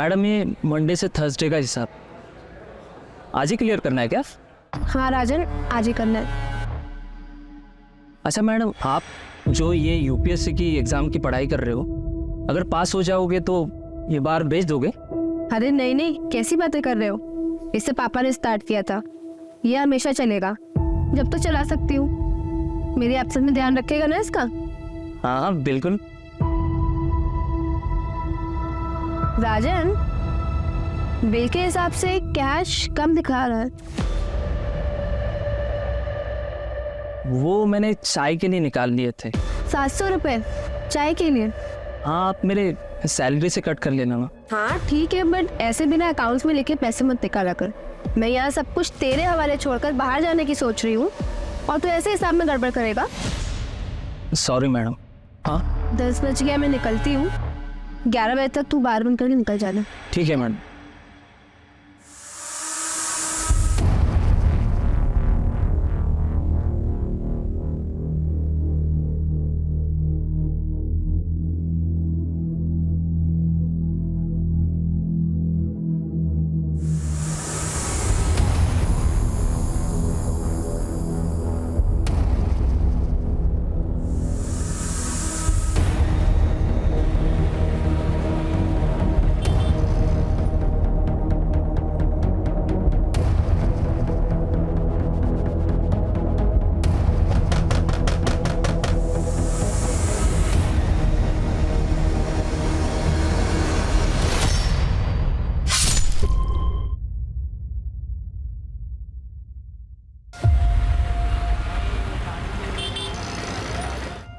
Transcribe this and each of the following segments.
Madam ये Monday से Thursday का हिसाब आज ही क्लियर करना है क्या? हाँ राजन, आज ही करना है। अच्छा मैडम, आप जो ये यूपीएससी की एग्ज़ाम की पढ़ाई कर रहे हो, अगर पास हो जाओगे तो ये बार भेज दोगे? अरे नहीं नहीं, कैसी बातें कर रहे हो? इससे पापा ने स्टार्ट किया था, ये हमेशा चलेगा जब तो चला सकती हूँ। मेरी एब्सेंस में ध्यान रखेगा ना इसका? हाँ हाँ बिल्कुल। राजन, बिल के हिसाब से कैश कम दिखा रहा है। वो मैंने चाय के लिए निकाल लिए थे। 700 रुपए चाय के लिए? हाँ, आप मेरे सैलरी से कट कर लेना ना। हाँ ठीक है, बट ऐसे बिना अकाउंट्स में लिखे पैसे मत निकाला कर। मैं यहाँ सब कुछ तेरे हवाले छोड़कर बाहर जाने की सोच रही हूँ और तू ऐसे हिसाब में गड़बड़ करेगा। Sorry madam. हाँ 10 बज गया, मैं निकलती हूँ। 11 बजे तक तू बार बंद करके निकल जाना। ठीक है मैडम।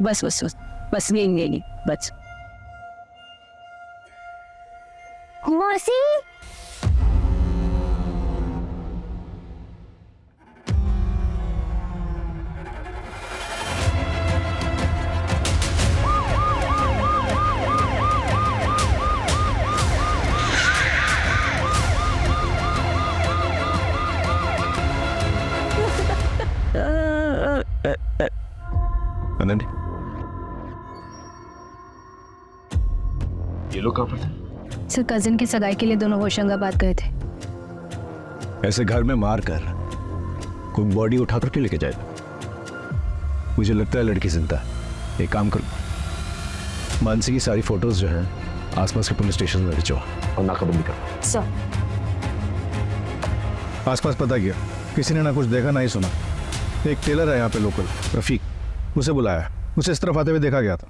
बस बस बस बस यही बस। मौसी, आनंद, ये लोग कहाँ पर थे? सर कजिन की सगाई के लिए दोनों होशंगाबाद गए थे। ऐसे घर में मार कर कोई बॉडी उठा करके लेके जाएगा? मुझे लगता है लड़की जिंदा है। एक काम करो, मानसी की सारी फोटोज जो हैं आसपास के पुलिस स्टेशन में भिजवा और नाकाबंदी करो। सर आसपास पता किया, किसी ने ना कुछ देखा ना ही सुना। एक टेलर है यहाँ पे लोकल, रफीक, उसे बुलाया, उसे इस तरफ आते हुए देखा गया था।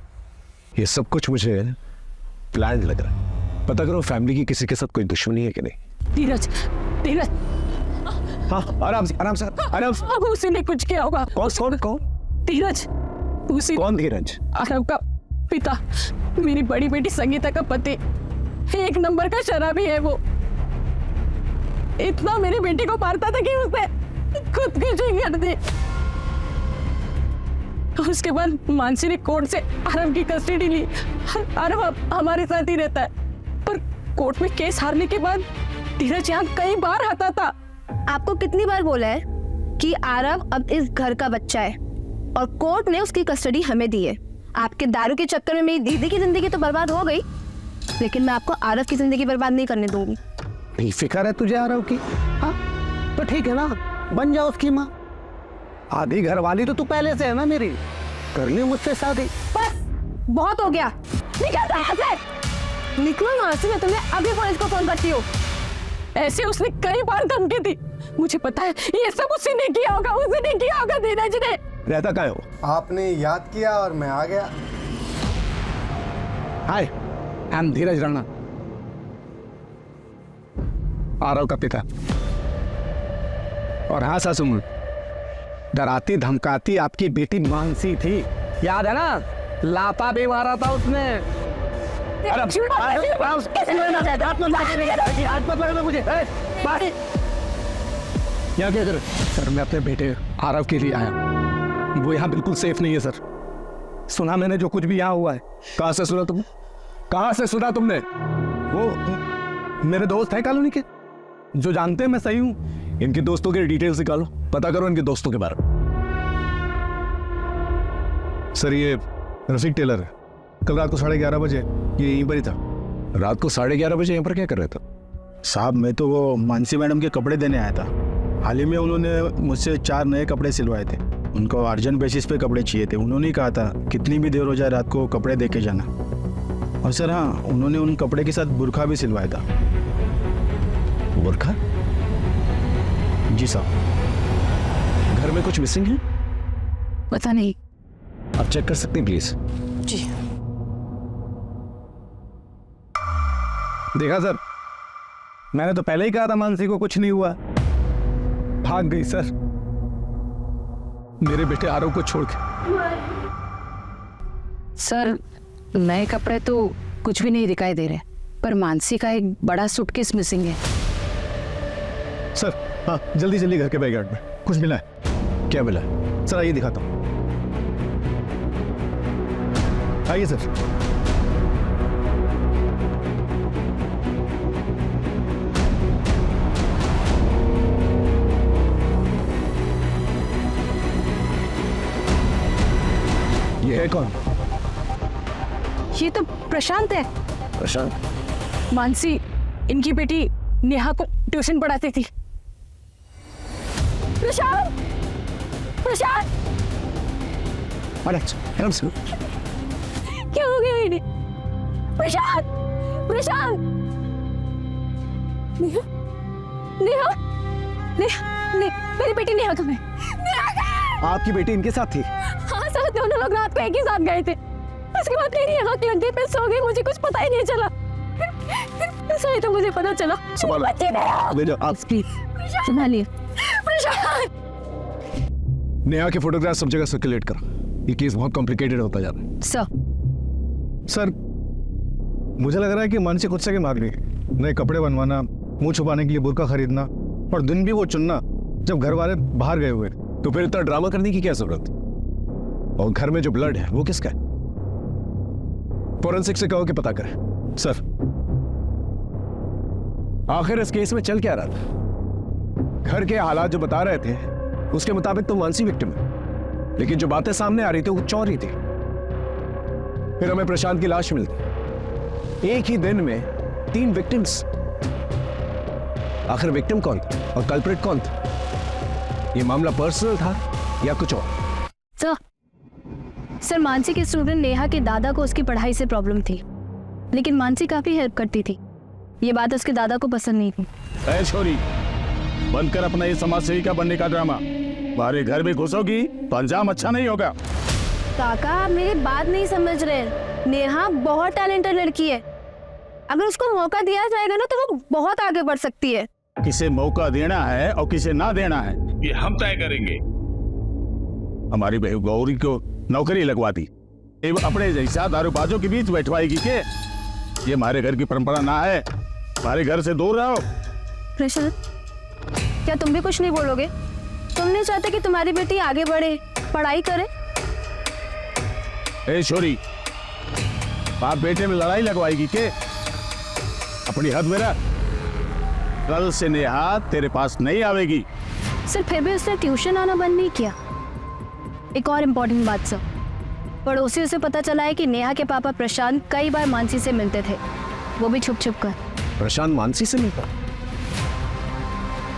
ये सब कुछ मुझे प्लान लग रहा है। पता करो फैमिली की किसी के साथ कोई दुश्मनी है कि नहीं। धीरज, धीरज, हाँ आराम से आराम से आराम से। अब उसी ने कुछ किया होगा। कौन कौन कौन? धीरज, उसी कौन धीरज? आरव का पिता, मेरी बड़ी बेटी संगीता का पति। एक नंबर का शराबी है वो। इतना मेरी बेटी को मारता था कि उसने खुदकुशी कर दी। उसके बाद मानसी ने कोर्ट से आरव की कस्टडी ली। आरव अब हमारे साथ ही रहता है, पर कोर्ट में केस हारने के बाद धीरज यहाँ कई बार आता था। आपको कितनी बार बोला है कि आरव अब इस घर का बच्चा है और कोर्ट ने उसकी कस्टडी हमें दी है। आपके दारू के चक्कर में मेरी दीदी की जिंदगी तो बर्बाद हो गई, लेकिन मैं आपको आरव की जिंदगी बर्बाद नहीं करने दूंगी। फिक्र है तुझे आरव की? हाँ तो ठीक है ना, बन जाओ उसकी माँ। आधी घर वाली तो तू पहले से है ना मेरी, कर ली मुझसे शादी। बस बहुत हो गया, निकल यहाँ से। निकलो यहाँ से, मैं तुम्हें अभी पुलिस को फोन करती हूँ। ऐसे उसने कई बार धमकी दी। मुझे पता है ये सब उसी ने किया होगा, उसी ने किया होगा धीरज ने। रहता क्या हो? आपने याद किया और मैं आ गया। हाय, आई एम धीरज राणा, आरव का पिता। और हाँ सासू, डराती धमकाती आपकी बेटी मानसी थी, याद है ना? लाता भी मारा था उसने। यहाँ क्या कर? सर मैं अपने बेटे आरव के लिए आया, वो यहाँ बिल्कुल सेफ नहीं है सर। सुना मैंने जो कुछ भी यहाँ हुआ है। कहाँ से सुना तुम? कहाँ से सुना तुमने? वो मेरे दोस्त हैं कॉलोनी के, जो जानते हैं मैं सही हूँ। इनके दोस्तों के डिटेल्स निकालो, पता करो इनके दोस्तों के बारे में। सर ये रफीक टेलर है, कल रात को 11:30 बजे ये यहीं पर ही था। रात को 11:30 बजे यहाँ पर क्या कर रहे थे? साहब मैं तो वो मानसी मैडम के कपड़े देने आया था। हाल ही में उन्होंने मुझसे 4 नए कपड़े सिलवाए थे। उनको अर्जेंट बेसिस पे कपड़े चाहिए थे। उन्होंने ही कहा था कितनी भी देर हो जाए रात को कपड़े दे के जाना। और सर हाँ, उन्होंने उन कपड़े के साथ बुरखा भी सिलवाया था। बुरखा? जी साहब। घर में कुछ मिसिंग है? पता नहीं। आप चेक कर सकते हैं प्लीज? जी। देखा सर, मैंने तो पहले ही कहा था मानसी को कुछ नहीं हुआ। भाग गई सर, मेरे बेटे आरव को छोड़ के। सर नए कपड़े तो कुछ भी नहीं दिखाई दे रहे, पर मानसी का एक बड़ा सूटकेस मिसिंग है। सर हाँ, जल्दी जल्दी घर के बैकयार्ड में कुछ मिला है। क्या मिला? सर आइए दिखाता हूँ। आइए सर। ये है कौन? ये तो प्रशांत है। प्रशांत? मानसी इनकी बेटी नेहा को ट्यूशन पढ़ाती थी। प्रशांत, प्रशांत, क्या हो गया इन्हें? प्रशांत, प्रशांत, नेहा, नेहा, नेहा, मेरी बेटी नेहा कहाँ है? आपकी बेटी इनके साथ थी? हाँ सर, दोनों लोग रात को एक ही साथ गए थे। उसके बाद मेरी आँख लग गई, मैं सो गई, मुझे कुछ पता ही नहीं चला। सही तो मुझे पता चला। आप संभालिए। नेहा के फोटोग्राफ सब जगह सर्कुलेट कर। ये केस बहुत कॉम्प्लिकेटेड होता जा रहा है। सर मुझे लग रहा है कि मानसी खुद से के मार गई। नए कपड़े बनवाना, मुंह छुपाने के लिए बुर्का खरीदना, और दिन भी वो चुनना जब घर वाले बाहर गए हुए। तो फिर इतना ड्रामा करने की क्या जरूरत? और घर में जो ब्लड है वो किसका है? फोरेंसिक से कहो कि पता करें। सर आखिर इस केस में चल क्या रहा था? घर के हालात जो बता रहे थे उसके मुताबिक तो मानसी विक्टिम है, लेकिन जो बातें सामने आ रही थी वो चौरी थी। फिर हमें प्रशांत की लाश मिलती। एक ही दिन में 3 विक्टिम्स। आखिर विक्टिम कौन था और कल्प्रिट कौन था? ये मामला पर्सनल था या कुछ और? सर मानसी के स्टूडेंट नेहा के दादा को उसकी पढ़ाई से प्रॉब्लम थी, लेकिन मानसी काफी हेल्प करती थी। ये बात उसके दादा को पसंद नहीं थी। ऐ छोरी, बंद कर अपना ये समाज सेविका बनने का ड्रामा। हमारे घर में घुसोगी तो अंजाम अच्छा नहीं होगा। काका आप मेरी बात नहीं समझ रहे। नेहा बहुत टैलेंटेड लड़की है। अगर उसको मौका दिया जाएगा ना तो वो बहुत आगे बढ़ सकती है। किसे मौका देना है और किसे ना देना है ये हम तय करेंगे। हमारी बहू गौरी को नौकरी लगवा दी, अपने जैसा दारूबाजों के बीच बैठवाएगी के? ये हमारे घर की परंपरा ना है। हमारे घर से दूर रहो। प्रशांत, क्या तुम भी कुछ नहीं बोलोगे? तुम नहीं चाहते कि तुम्हारी बेटी आगे बढ़े, पढ़ाई करे? ए छोरी, बाप बेटे में लड़ाई लगवाएगी के? अपनी हद में रह। कल से नेहा तेरे पास नहीं आवेगी। सर फिर भी उसने ट्यूशन आना बंद नहीं किया। एक और इम्पोर्टेंट बात सर, पड़ोसियों से पता चला है कि नेहा के पापा प्रशांत कई बार मानसी से मिलते थे, वो भी छुप छुप कर। प्रशांत मानसी से मिलता?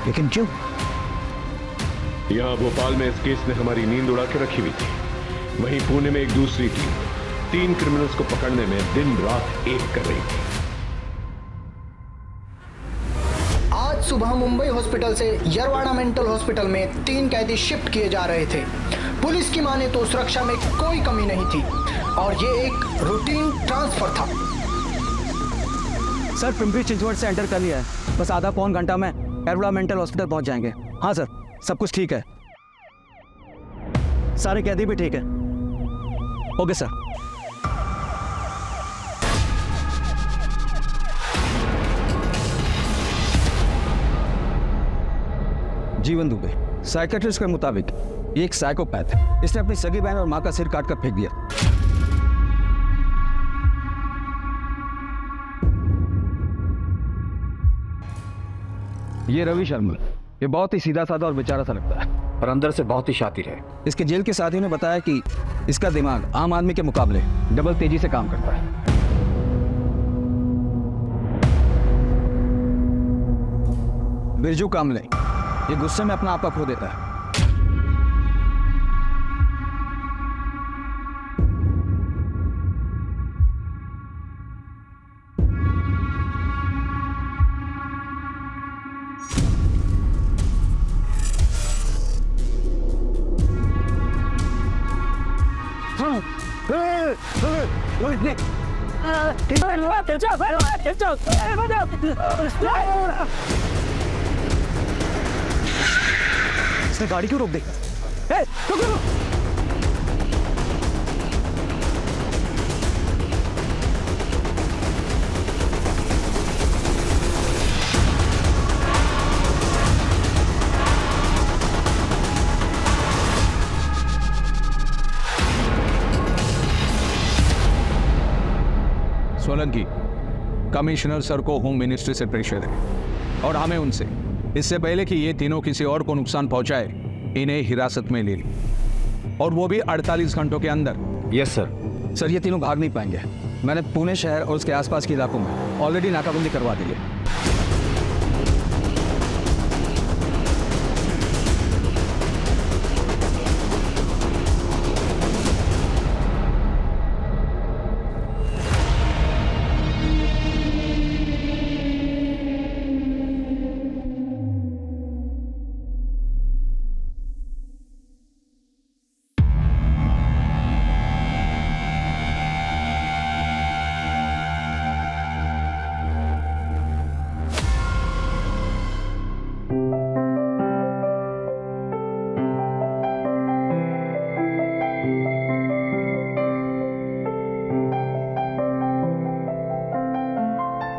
लेकिन क्यों? यहाँ भोपाल में इस केस ने हमारी नींद उड़ा के रखी हुई थी। वहीं पुणे में एक दूसरी टीम 3 क्रिमिनल्स को पकड़ने में दिन रात एक कर रही थी। आज सुबह मुंबई हॉस्पिटल से यरवाड़ा मेंटल हॉस्पिटल में 3 कैदी शिफ्ट किए जा रहे थे। पुलिस की माने तो सुरक्षा में कोई कमी नहीं थी और ये एक रूटीन ट्रांसफर था। सर पिंपरी चिंचवड से एंटर कर लिया है। बस आधा पौन घंटा में यरवाड़ा मेंटल हॉस्पिटल पहुंच जाएंगे। हाँ सर, सब कुछ ठीक है। सारे कैदी भी ठीक है। Okay sir. जीवन दुबे साइकेट्रिस्ट के मुताबिक ये एक साइकोपैथ है। इसने अपनी सगी बहन और मां का सिर काट कर फेंक दिया। ये रवि शर्मा, ये बहुत ही सीधा साधा और बेचारा सा लगता है, पर अंदर से बहुत ही शातिर है। इसके जेल के साथियों ने बताया कि इसका दिमाग आम आदमी के मुकाबले डबल तेजी से काम करता है। बिरजू कामले, ये गुस्से में अपना आपा खो देता है। इसने गाड़ी क्यों रोक दी? सोलंकी, कमिश्नर सर को होम मिनिस्ट्री से प्रेशर है और हमें उनसे इससे पहले कि ये तीनों किसी और को नुकसान पहुंचाए इन्हें हिरासत में ले ली, और वो भी 48 घंटों के अंदर। Yes sir. सर, ये तीनों भाग नहीं पाएंगे। मैंने पुणे शहर और उसके आसपास के इलाकों में ऑलरेडी नाकाबंदी करवा दी है।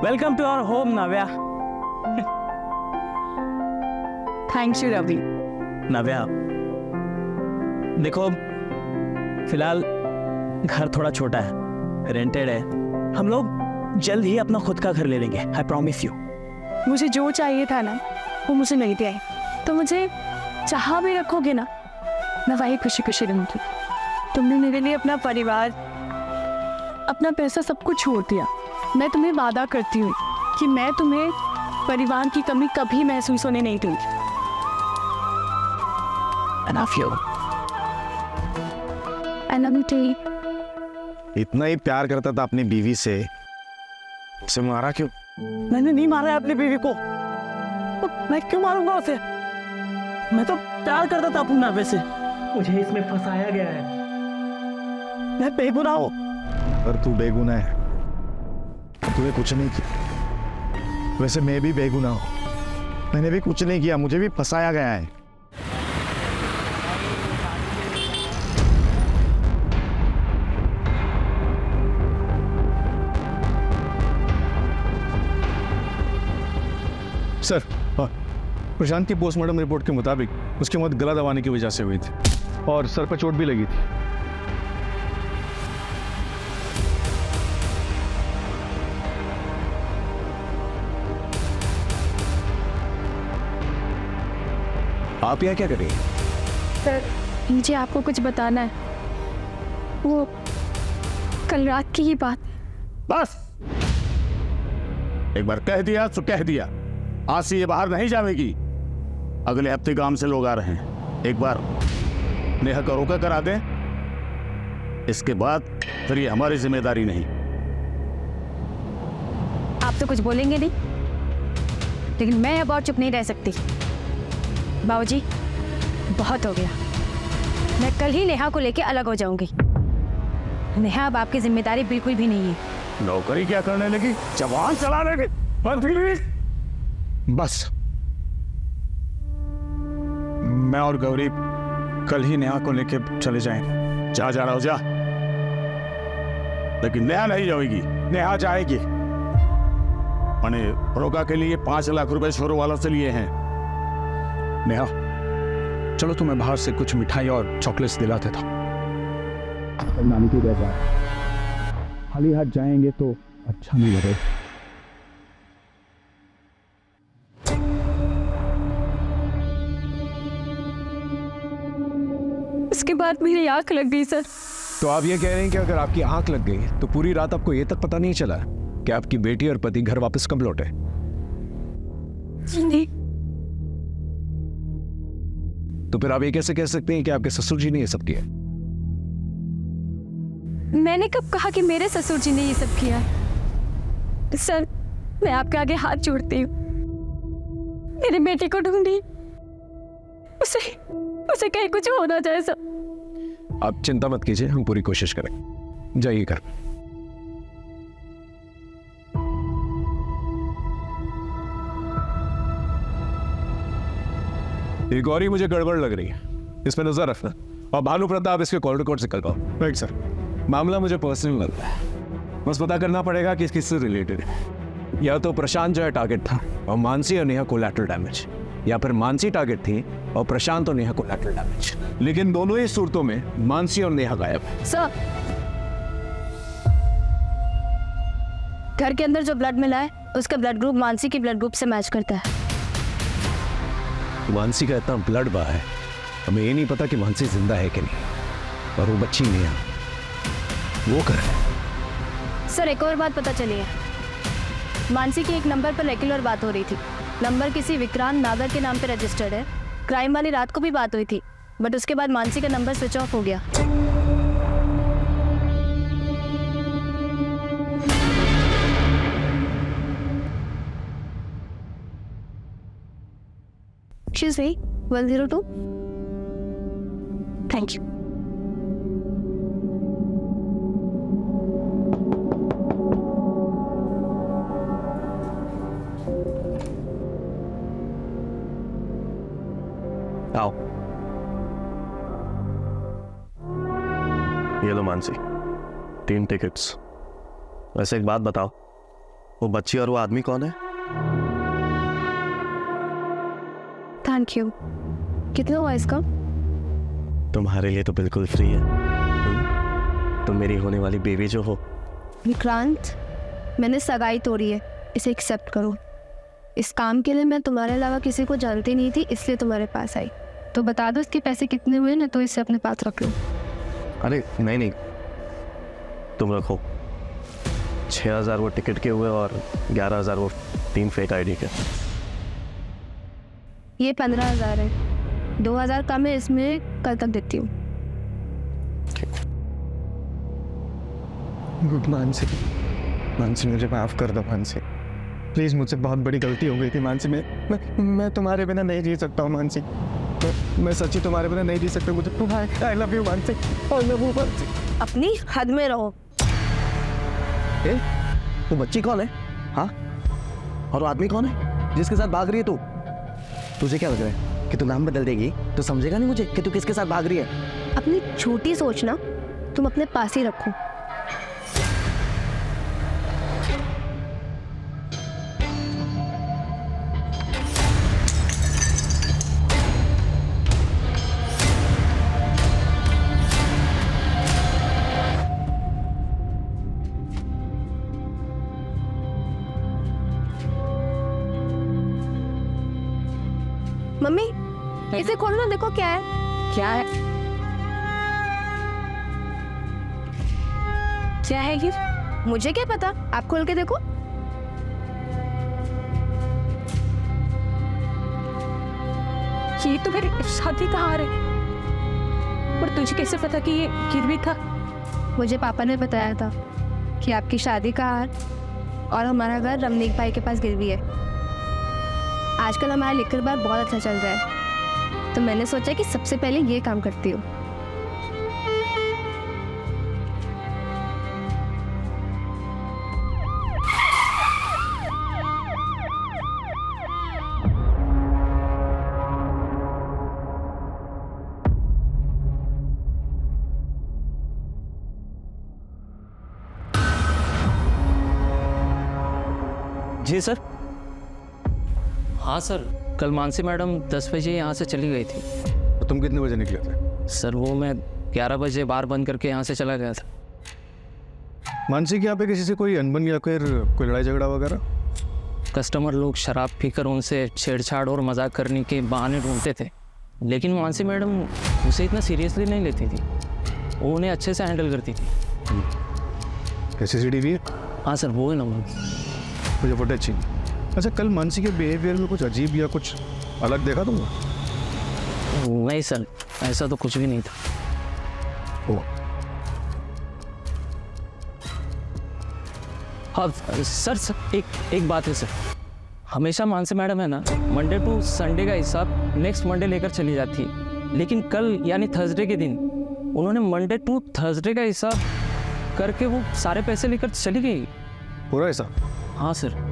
Welcome to our home Navya. Thanks you Ravi. Navya, देखो फिलहाल घर थोड़ा छोटा है, रेंटेड है। हम लोग जल्द ही अपना खुद का घर ले लेंगे, आई प्रॉमिस यू। मुझे जो चाहिए था ना वो मुझे मिल गया है, तो मुझे चाह भी रखोगे ना, मैं वही खुशी खुशी रहूंगी। तुमने मेरे लिए अपना परिवार, अपना पैसा सब कुछ छोड़ दिया। मैं तुम्हें वादा करती हूँ कि मैं तुम्हें परिवार की कमी कभी महसूस होने नहीं दूंगी। I love you. I love you too. इतना ही प्यार करता था अपनी बीवी से, उसे मारा क्यों? मैंने नहीं मारा है अपनी बीवी को, तो मैं क्यों मारूंगा उसे? मैं तो प्यार करता था अपनी नावे से। मुझे इसमें फंसाया गया है। मैं बेगुनाह हूँ। पर तू बेगुनाह है, तूने कुछ नहीं किया। वैसे मैं भी बेगुनाह हूं, मैंने भी कुछ नहीं किया, मुझे भी फंसाया गया है। सर, प्रशांत की पोस्टमार्टम रिपोर्ट के मुताबिक उसकी मौत गला दबाने की वजह से हुई थी और सर पर चोट भी लगी थी। आप यहाँ क्या कर रही हैं? सर, मुझे आपको कुछ बताना है। वो कल रात की ही बात। बस एक बार कह दिया तो कह दिया, आज से ये बाहर नहीं जाएगी। अगले हफ्ते गांव से लोग आ रहे हैं, एक बार नेहा का रोका करा दें, इसके बाद फिर ये हमारी जिम्मेदारी नहीं। आप तो कुछ बोलेंगे नहीं, लेकिन मैं अब और चुप नहीं रह सकती। बाबूजी, बहुत हो गया। मैं कल ही नेहा को लेके अलग हो जाऊंगी। नेहा अब आपकी जिम्मेदारी बिल्कुल भी नहीं है। नौकरी क्या करने लगी, जवान चलाने लगी। बस मैं और गौरी कल ही नेहा को लेके चले जाएंगे। जा रहा हो जा, लेकिन नेहा नहीं जाएगी। नेहा जाएगी। मैंने रोका के लिए 5 लाख रुपए शोरों वालों से लिए हैं। नेहा, चलो तुम्हें बाहर से कुछ मिठाई और चॉकलेट्स दिलाते था। नानी की रह खाली हाथ जाएंगे तो अच्छा नहीं लगेगा। इसके बाद मेरी आंख लग गई सर। तो आप ये कह रहे हैं कि अगर आपकी आंख लग गई तो पूरी रात आपको ये तक पता नहीं चला कि आपकी बेटी और पति घर वापस कब लौटे? जी नहीं, तो फिर आप ये कैसे कह सकते हैं कि आपके ससुर जी ने ये सब किया? मैंने कब कहा कि मेरे ससुर जी ने ये सब किया? सर, मैं आपके आगे हाथ जोड़ती हूँ, मेरे बेटे को ढूंढिए, उसे कहीं कुछ हो ना जाए सर। आप चिंता मत कीजिए, हम पूरी कोशिश करेंगे। जाइए घर। ये गौरी मुझे गड़बड़ लग रही है, इस पर नजर रखना। और भानु प्रताप इसके कॉल रिकॉर्ड से करवाओ। Right sir. मामला मुझे पर्सनल लगता है, बस पता करना पड़ेगा कि किससे रिलेटेड है। या तो प्रशांत जो है टारगेट था और मानसी और नेहा कोलैटरल डैमेज, या फिर मानसी टारगेट थी और प्रशांत और नेहा कोलैटरल डैमेज। लेकिन दोनों ही सूरतों में मानसी और नेहा गायब है। सर, घर के अंदर जो ब्लड मिला है उसका ब्लड ग्रुप मानसी के ब्लड ग्रुप से मैच करता है। मानसी का इतना ब्लड बहा है, हमें ये नहीं पता कि मानसी जिंदा है कि नहीं। और वो बच्ची नेहा, वो कर सर, एक और बात पता चली है। मानसी के एक नंबर पर रेगुलर बात हो रही थी। नंबर किसी विक्रांत नागर के नाम पे रजिस्टर्ड है। क्राइम वाली रात को भी बात हुई थी, बट उसके बाद मानसी का नंबर स्विच ऑफ हो गया। Excuse me, 102? Thank you. आओ, ये लो मानसी, 3 टिकट्स। वैसे एक बात बताओ, वो बच्ची और वो आदमी कौन है? Thank you. कितना हुआ इसका? तुम्हारे लिए तो बिल्कुल फ्री है। तुम मेरी होने वाली बेबी जो हो। विक्रांत, मैंने सगाई तोड़ी है, इसे एक्सेप्ट करो। इस काम के लिए मैं तुम्हारे अलावा किसी को जानती नहीं थी, इसलिए तुम्हारे पास आई। तो बता दो इसके पैसे कितने हुए ना, तो इसे अपने पास रख लो। अरे नहीं, तुम रखो। 6,000 वो टिकट के हुए और 11,000 वो 3 फेक आईडी के। ये 15,000 है, 2,000 कम है, इसमें कल तक देती हूँ। मानसी, मुझे माफ कर दो मानसी, प्लीज। मुझसे बहुत बड़ी गलती हो गई थी मानसी। मैं तुम्हारे बिना नहीं जी सकता हूँ मानसी। मैं सच्ची तुम्हारे बिना नहीं जी सकता। मुझे I love you Mansi, I love you Mansi. अपनी हद में रहो। वो बच्ची कौन है? हाँ, और वो आदमी कौन है जिसके साथ भाग रही है तू? तुझे क्या लग रहा है कि तू नाम बदल देगी तो समझेगा नहीं मुझे कि तू किसके साथ भाग रही है? अपनी छोटी सोच ना तुम अपने पास ही रखो। मम्मी, इसे खोलना, देखो क्या है। क्या है? क्या है ये? मुझे क्या पता, आप खोल के देखो। ये तो मेरी शादी का हार है। पर तुझे कैसे पता कि ये गिरवी था? मुझे पापा ने बताया था कि आपकी शादी का हार और हमारा घर रमनीक भाई के पास गिरवी है। आजकल हमारा लिकर बार बहुत अच्छा चल रहा है, तो मैंने सोचा कि सबसे पहले ये काम करती हूँ। जी सर। हाँ सर, कल मानसी मैडम 10 बजे यहाँ से चली गई थी। तो तुम कितने बजे निकले थे? सर वो मैं 11 बजे बार बंद करके यहाँ से चला गया था। मानसी के यहाँ पे किसी से कोई अनबन या फिर कोई लड़ाई झगड़ा वगैरह? कस्टमर लोग शराब पीकर उनसे छेड़छाड़ और मजाक करने के बहाने ढूंढते थे, लेकिन मानसी मैडम उसे इतना सीरियसली नहीं लेती थी। वो उन्हें अच्छे से हैंडल करती थी। CCTV है? हाँ सर, वो है ना। मुझे फुटेज चाहिए। अच्छा, कल मानसी के बिहेवियर में कुछ अजीब या कुछ अलग देखा तुमने? नहीं सर, ऐसा तो कुछ भी नहीं था। ओ, हाँ सर, एक बात है सर, हमेशा मानसी मैडम है ना, मंडे टू संडे का हिसाब नेक्स्ट मंडे लेकर चली जाती है, लेकिन कल यानी थर्सडे के दिन उन्होंने मंडे टू थर्सडे का हिसाब करके वो सारे पैसे लेकर चली गई। पूरा ऐसा? हाँ सर।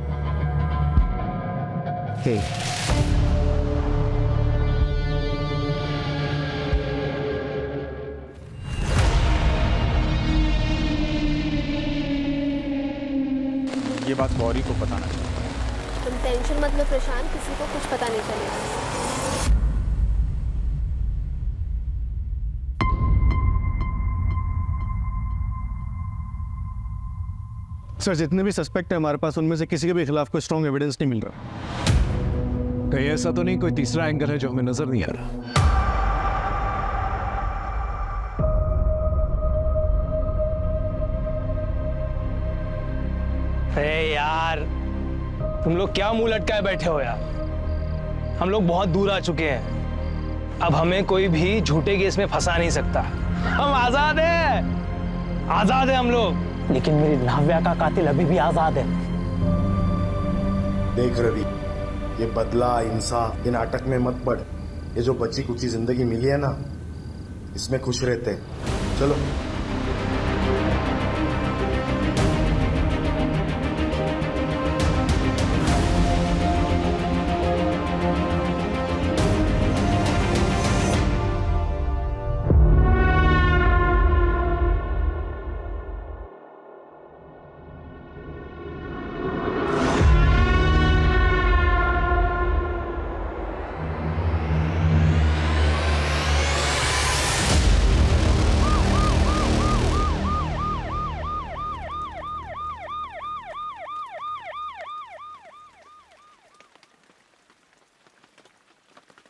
ये बात गौरी को पता नहीं। तुम टेंशन मत लो प्रशांत, किसी को कुछ पता नहीं चलेगा। सर जितने भी सस्पेक्ट है हमारे पास, उनमें से किसी के भी खिलाफ कोई स्ट्रॉन्ग एविडेंस नहीं मिल रहा। कहीं ऐसा तो नहीं कोई तीसरा एंगल है जो हमें नजर नहीं आ रहा? अरे यार, तुम लोग क्या मुंह लटकाए बैठे हो यार? हम लोग बहुत दूर आ चुके हैं, अब हमें कोई भी झूठे केस में फंसा नहीं सकता। हम आजाद हैं, आजाद हैं हम लोग। लेकिन मेरी नाव्या का कातिल अभी भी आजाद है। देख रवि, ये बदला इंसाफ, ये नाटक में मत पड़। ये जो बची कुची जिंदगी मिली है ना, इसमें खुश रहते हैं। चलो।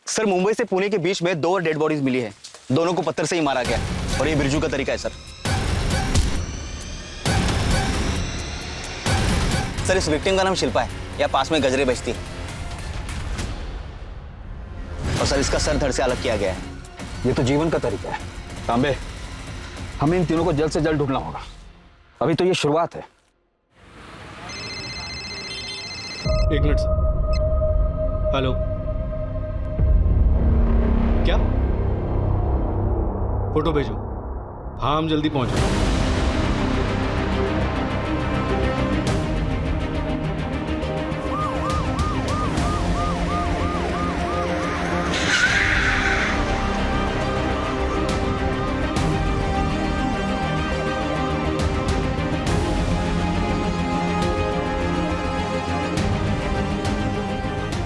सर मुंबई से पुणे के बीच में 2 और डेड बॉडीज मिली है, दोनों को पत्थर से ही मारा गया और ये बिरजू का तरीका है सर। सर इस विक्टिम का नाम शिल्पा है, या पास में गजरे बेचती है, और सर इसका सर धड़ से अलग किया गया है। ये तो जीवन का तरीका है। तांबे, हमें इन तीनों को जल्द से जल्द ढूंढना होगा, अभी तो ये शुरुआत है। एक मिनट। हेलो, क्या फोटो भेजो? हाँ हम जल्दी पहुंच रहे हैं।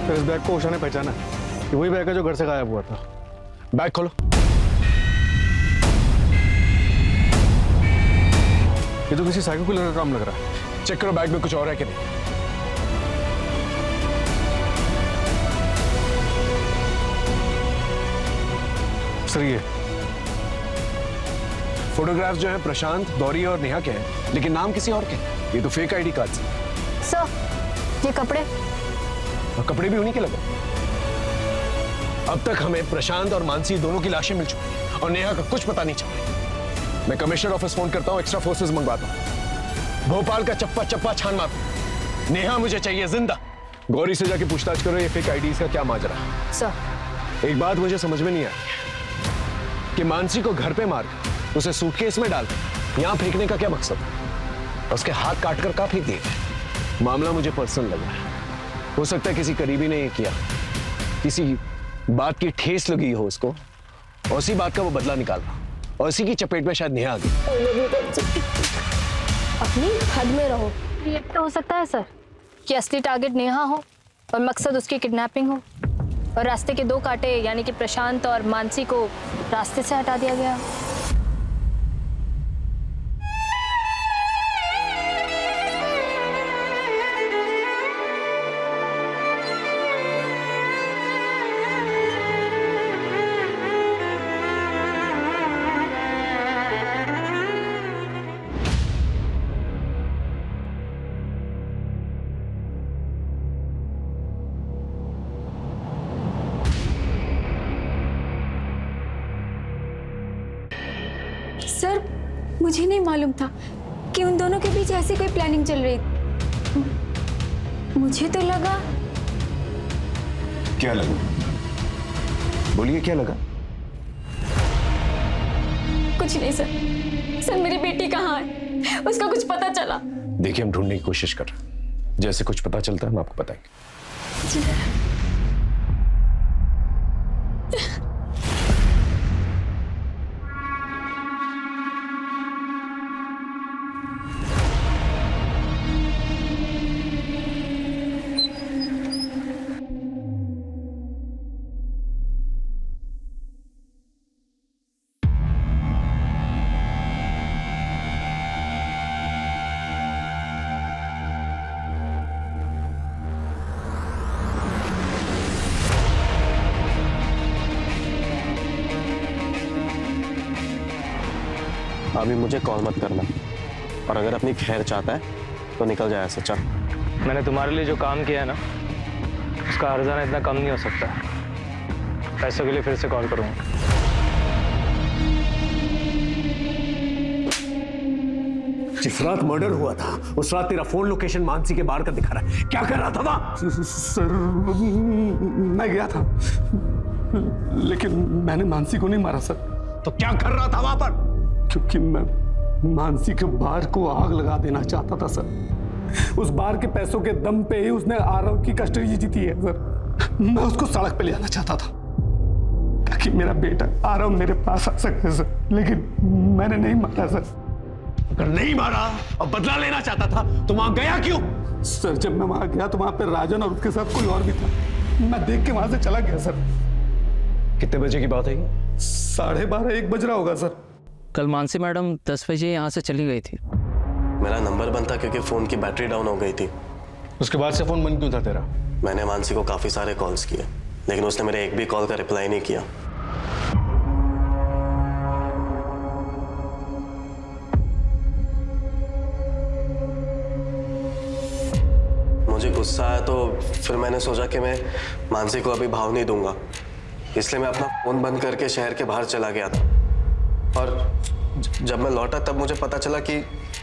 तो इस बैग को उषा ने पहचाना, कि वही बैग है जो घर से गायब हुआ था। बैग खोलो। ये तो किसी साइको किलर का काम लग रहा है। चेक करो बैग में कुछ और है कि नहीं। सर ये फोटोग्राफ्स जो है प्रशांत, गौरी और नेहा के हैं, लेकिन नाम किसी और के। ये तो फेक आईडी कार्ड्स हैं। सर ये कपड़े, और कपड़े भी उन्हीं के लगे। अब तक हमें प्रशांत और मानसी दोनों की लाशें मिल चुकी हैं और नेहा का कुछ पता नहीं चला। मैं कमिश्नर ऑफिस फोन करता हूँ, एक्स्ट्रा फोर्सेस मंगवाता हूँ, भोपाल का चप्पा चप्पा छान मारता। नेहा मुझे चाहिए जिंदा। गौरी से जाके पूछताछ करो ये फेक आईडीज का क्या माजरा है। सर एक बात मुझे समझ में नहीं आई कि मानसी को घर पे मारकर उसे सूटकेस में डालकर यहाँ फेंकने का क्या मकसद है? उसके हाथ काटकर कहाँ फेंक दिए? मामला मुझे पर्सनल लग रहा है। हो सकता है किसी करीबी ने ये किया, किसी बात की ठेस लगी हो उसको, और उसी बात का वो बदला निकालना, और इसी की चपेट में शायद नेहा आ गई। अपनी हद में रहो। ये तो हो सकता है सर कि असली टारगेट नेहा हो और मकसद उसकी किडनैपिंग हो, और रास्ते के 2 कांटे यानी कि प्रशांत और मानसी को रास्ते से हटा दिया गया। सर मुझे नहीं मालूम था कि उन दोनों के बीच ऐसी कोई प्लानिंग चल रही। मुझे तो लगा। क्या लगा? बोलिए क्या लगा? कुछ नहीं सर। सर मेरी बेटी कहाँ है? उसका कुछ पता चला? देखिए हम ढूंढने की कोशिश कर रहे हैं, जैसे कुछ पता चलता है हम आपको बताएंगे। अभी मुझे कॉल मत करना, और अगर अपनी खैर चाहता है तो निकल जाए ऐसे। चल। मैंने तुम्हारे लिए जो काम किया है ना, उसका हर्जाना इतना कम नहीं हो सकता। पैसों के लिए फिर से कॉल करूंगा। जिस रात मर्डर हुआ था उस रात तेरा फोन लोकेशन मानसी के बाहर का दिखा रहा है। क्या कर रहा था वहां? सर मैं गया था, लेकिन मैंने मानसी को नहीं मारा सर। तो क्या कर रहा था वहां पर? क्योंकि मैं मानसी के बार को आग लगा देना चाहता था सर। उस बार के पैसों के दम पे ही उसने आरव की कस्टडी जीती है सर। मैं उसको सड़क पे ले जाना चाहता था ताकि मेरा बेटा आरव मेरे पास आ सके सर, लेकिन मैंने नहीं मारा सर। अगर नहीं मारा और बदला लेना चाहता था तो वहां गया क्यों? सर जब मैं वहां गया तो वहां पे राजन और उसके साथ कोई और भी था। मैं देख के वहां से चला गया सर। कितने बजे की बात है? 12:30 1 बज रहा होगा सर। कल मानसी मैडम 10 बजे यहाँ से चली गई थी। मेरा नंबर बंद था क्योंकि फोन की बैटरी डाउन हो गई थी। उसके बाद से फोन बंद क्यों था तेरा? मैंने मानसी को काफी सारे कॉल्स किए, लेकिन उसने मेरे एक भी कॉल का रिप्लाई नहीं किया। मुझे गुस्सा आया तो फिर मैंने सोचा कि मैं मानसी को अभी भाव नहीं दूंगा, इसलिए मैं अपना फोन बंद करके शहर के बाहर चला गया था। और जब मैं लौटा तब मुझे पता चला कि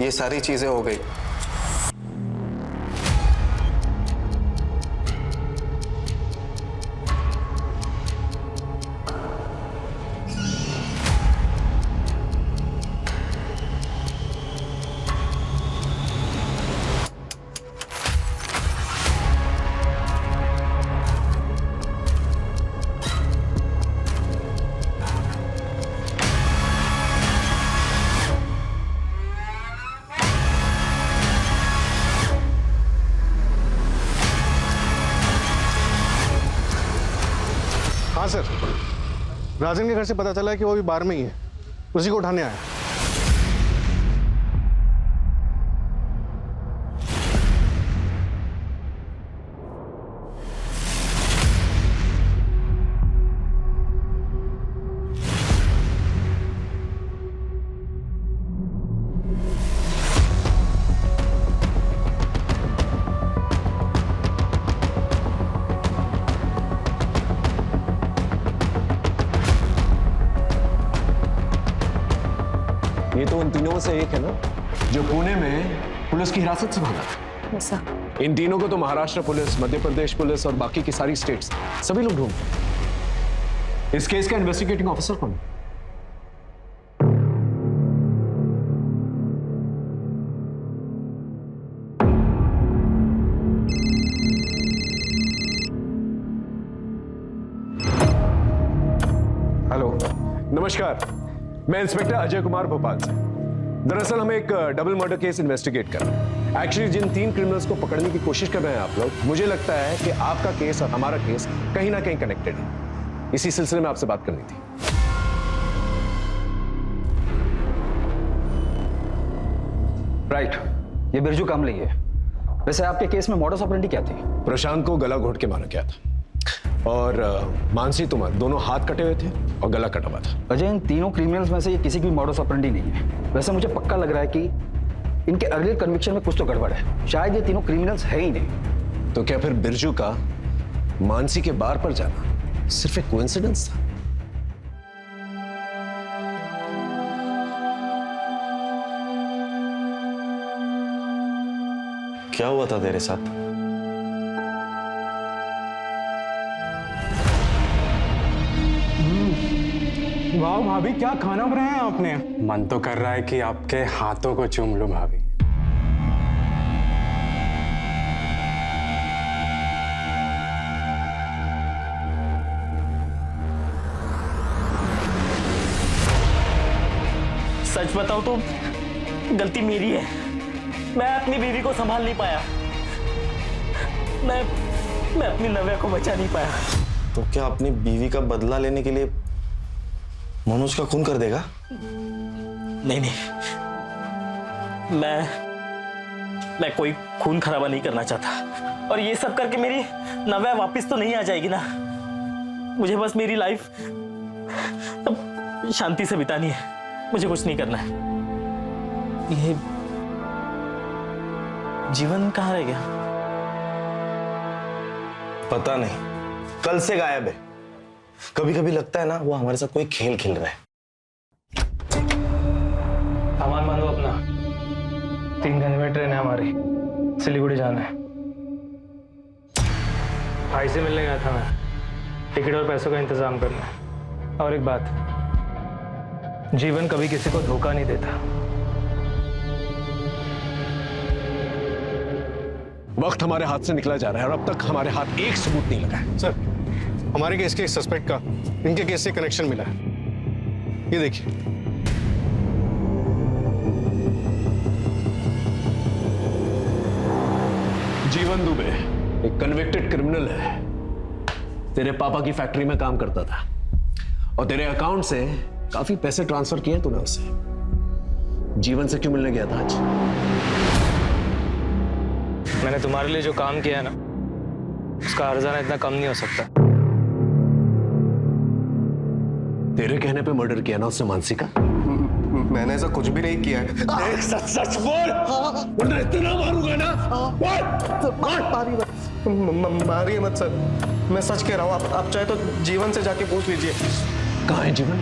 ये सारी चीजें हो गई। हाँ सर, राजन के घर से पता चला है कि वो अभी बार में ही है, उसी को उठाने आया। ये तो उन तीनों से एक है ना जो पुणे में पुलिस की हिरासत से भागा था। ऐसा? इन तीनों को तो महाराष्ट्र पुलिस, मध्य प्रदेश पुलिस और बाकी की सारी स्टेट्स सभी लोग ढूंढते हैं। इस केस का इन्वेस्टिगेटिंग ऑफिसर कौन है? हेलो, नमस्कार, मैं इंस्पेक्टर अजय कुमार भोपाल से। दरअसल हम एक डबल मर्डर केस इन्वेस्टिगेट कर रहे हैं। एक्चुअली जिन 3 क्रिमिनल्स को पकड़ने की कोशिश कर रहे हैं आप लोग, मुझे लगता है कि आपका केस और हमारा केस कहीं ना कहीं कनेक्टेड है। इसी सिलसिले में आपसे बात करनी थी। राइट, ये बिरजू कामले है। वैसे आपके केस में मॉडस ऑपरेंडी क्या थी? प्रशांत को गला घोट के मारा गया था और मानसी तुमार दोनों हाथ कटे हुए थे और गला कटा हुआ था। अजय, इन तीनों क्रिमिनल्स में से ये किसी की मॉडस ऑपरेंडी नहीं है। वैसे मुझे पक्का लग रहा है कि इनके अर्लियर कन्विक्शन में कुछ तो गड़बड़ है। शायद ये तीनों क्रिमिनल्स है ही नहीं। तो क्या फिर बिरजू का मानसी के बार पर जाना सिर्फ एक कोइंसिडेंस था? क्या हुआ था तेरे साथ? वाह भाभी, क्या खाना बनाया है आपने। मन तो कर रहा है कि आपके हाथों को चूम लूं भाभी। सच बताओ तो गलती मेरी है। मैं अपनी बीवी को संभाल नहीं पाया। मैं अपनी नव्या को बचा नहीं पाया। तो क्या अपनी बीवी का बदला लेने के लिए मनोज का खून कर देगा? नहीं, मैं कोई खून खराबा नहीं करना चाहता। और ये सब करके मेरी नव्या वापस तो नहीं आ जाएगी ना। मुझे बस मेरी लाइफ अब शांति से बितानी है। मुझे कुछ नहीं करना है। ये जीवन कहाँ रह गया? पता नहीं, कल से गायब है। कभी कभी लगता है ना वो हमारे साथ कोई खेल खेल रहा है। सामान बांधो अपना। 3 घंटे में ट्रेन है हमारी, सिलीगुड़ी जाना है। भाई से मिलने गया था मैं, टिकट और पैसों का इंतजाम करना है। और एक बात, जीवन कभी किसी को धोखा नहीं देता। वक्त हमारे हाथ से निकला जा रहा है और अब तक हमारे हाथ एक सबूत नहीं लगा है। सर, हमारे केस के सस्पेक्ट का इनके केस से कनेक्शन मिला है। ये देखिए। जीवन दुबे एक कन्विक्टेड क्रिमिनल है। तेरे पापा की फैक्ट्री में काम करता था और तेरे अकाउंट से काफी पैसे ट्रांसफर किए तूने उसे। जीवन से क्यों मिलने गया था आज? मैंने तुम्हारे लिए जो काम किया है ना, उसका हर्जाना इतना कम नहीं हो सकता। तेरे कहने पे मर्डर किया ना उसने मानसी का? मैंने ऐसा कुछ भी नहीं किया है। सच सच बोल, वरना इतना मारूंगा ना। मारिए मत सर, मैं सच कह रहा हूँ। आप चाहे तो जीवन से जाके पूछ लीजिए। कहाँ है जीवन?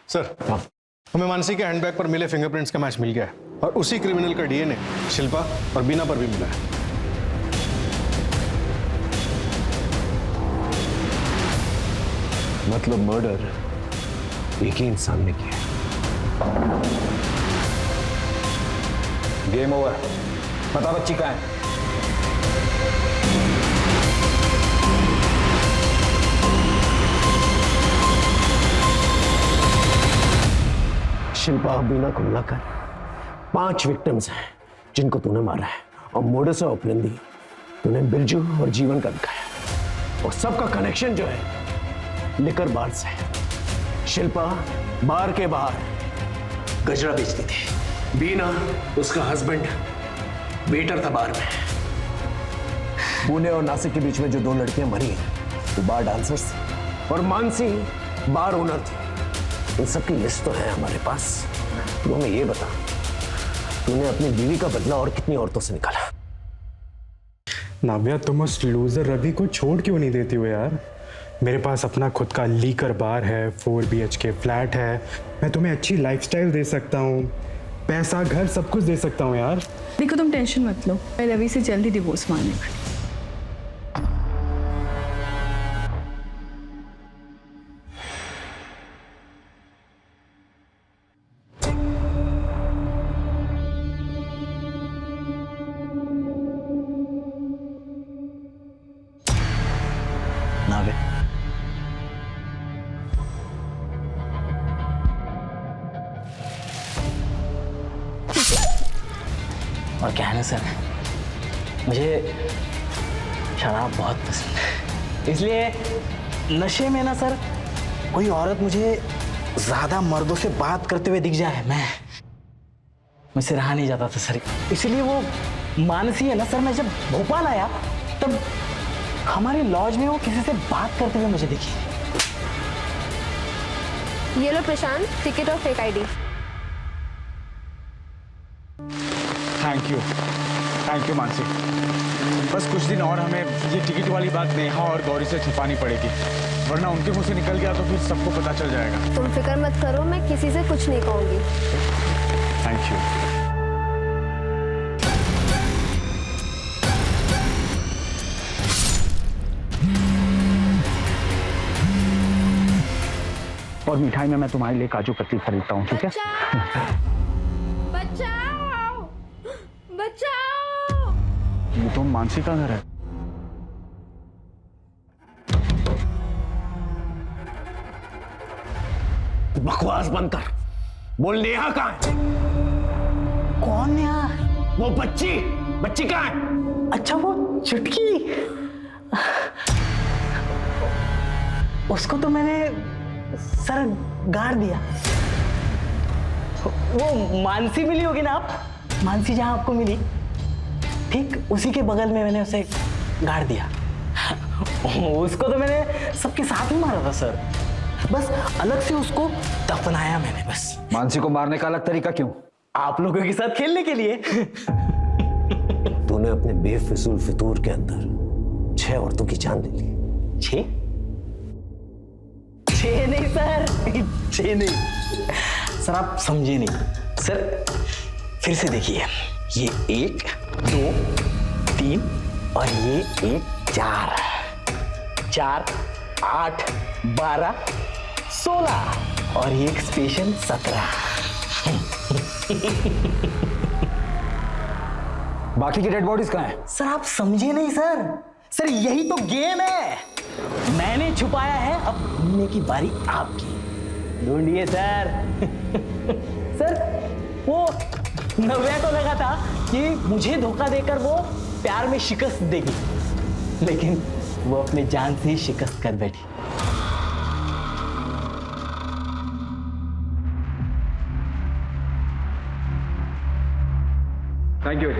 सर, हमें मानसी के हैंडबैग पर मिले फिंगरप्रिंट्स का मैच मिल गया है और उसी क्रिमिनल का डीएनए शिल्पा और बीना पर भी मिला है। मतलब मर्डर एक ही इंसान ने किया। Game over. पता बच्ची कहाँ है? शिल्पा और बीना को मिलाकर 5 विक्टिम्स हैं जिनको तूने मारा है और मोडस ऑपरेंडी तूने बिरजू और जीवन का दिखाया। और सबका कनेक्शन जो है लिकर बार से है। शिल्पा बार के बाहर गजरा बेचती थी। बीना उसका हस्बैंड वेटर था बार में। पुणे और नासिक के बीच में जो 2 लड़कियां मरी हैं वो बार डांसर्स थी और मानसी बार ओनर थी। इन सबकी लिस्ट तो है हमारे पास। तो हमें ये बता, तूने अपनी बीवी का बदला और कितनी औरतों से निकाला? नाव्या, तुम उस लूजर रवि को छोड़ क्यों नहीं देती हो यार? मेरे पास अपना खुद का लीकर बार है, 4 BHK फ्लैट है, मैं तुम्हें अच्छी लाइफस्टाइल दे सकता हूँ, पैसा घर सब कुछ दे सकता हूँ यार। देखो तुम टेंशन मत लो, मैं रवि से जल्दी डिवोर्स मांगने वाली। नावे और क्या है ना सर, मुझे शराब बहुत पसंद है, इसलिए नशे में ना सर कोई औरत मुझे ज्यादा मर्दों से बात करते हुए दिख जाए, मुझसे रहा नहीं जाता था सर। इसलिए वो मानसी है ना सर, मैं जब भोपाल आया तब हमारे लॉज में वो किसी से बात करते हुए मुझे दिखी। ये लो प्रशांत, टिकट और fake ID. Thank you Mansi. बस कुछ दिन और हमें ये टिकट वाली बात नेहा और गौरी से छिपानी पड़ेगी, वरना उनके मुंह से निकल गया तो फिर सबको पता चल जाएगा। तुम फिक्र मत करो, मैं किसी से कुछ नहीं कहूंगी। Thank you. और मिठाई में मैं तुम्हारे लिए काजू कतली खरीदता हूँ, ठीक है? बचाओ बचाओ। ये तो मानसी का घर है। बकवास बंद कर, बोल नेहा कहाँ है? कौन नेहा? वो बच्ची कहाँ है? अच्छा वो चुटकी, उसको तो मैंने सर गाड़ दिया। वो मानसी मिली होगी ना आप, मानसी जहां आपको मिली ठीक उसी के बगल में मैंने उसे गाड़ दिया। उसको तो मैंने सबके साथ ही मारा था सर, बस अलग से उसको दफनाया मैंने बस। मानसी को मारने का अलग तरीका क्यों? आप लोगों के साथ खेलने के लिए। तूने अपने बेफिजूल फितूर के अंदर 6 औरतों की जान ले ली। 6 नहीं सर, 6 नहीं सर, आप समझे नहीं सर। फिर से देखिए, ये 1 2 3 और ये 1 4 4 8 12 16 और ये एक स्पेशल 17। बाकी की डेड बॉडीज कहाँ हैं? सर आप समझे नहीं सर यही तो गेम है, मैंने छुपाया है, अब ढूंढने की बारी आपकी। ढूंढिए सर। सर वो नव्या को लगा था कि मुझे धोखा देकर वो प्यार में शिकस्त देगी, लेकिन वो अपने जान से ही शिकस्त कर बैठी। Thank you.